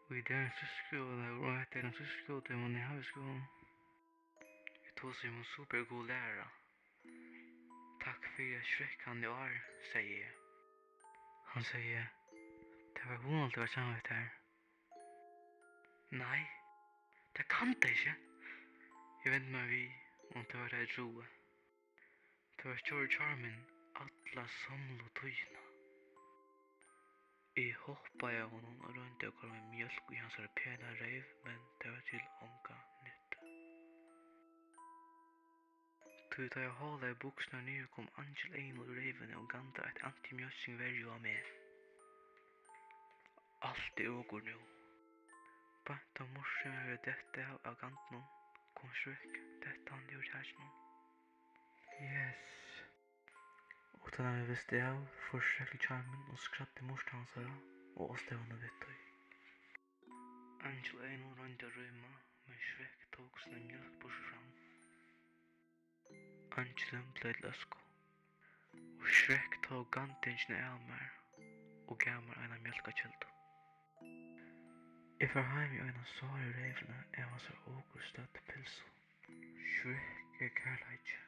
Vi der skola och att den skola man i havskolan. Vi tog sig mot supergod lärare. Tack för att Shrek han i år, säger jag. Han säger, det var vonalt att vara samvet här. Nej, det kan det inte. Jag vet mig vi om det var det jag trodde. Det var stor charmen alla samlade tøyna. Jeg hoppaði av honom og rønte og kom med mjölk i hans pena reiv, men det var til onka nytta. Tog da jeg håla i buksna nye kom Angel ein ur reivene og gandra et anti-mjölsing verju av meg. Alt okkur nu. Bant av morsen ved dette av gandnum kom Shrek, dette han gjorde hersnum. Yes. Og da vi visste av, for Shrek til charmen og skratt i morsen hans her, og oss det var noe vitt høy. Angel ein og rønte røyma, men Shrek tok sin mjölk bort fram. Angelen ble løsko, og Shrek tok gantingene av meg, og gav meg en av mjölkakjeldu. Jeg var heim i en av sår i reivene, jeg var så åker støtt pilso. Shrek kærleiki.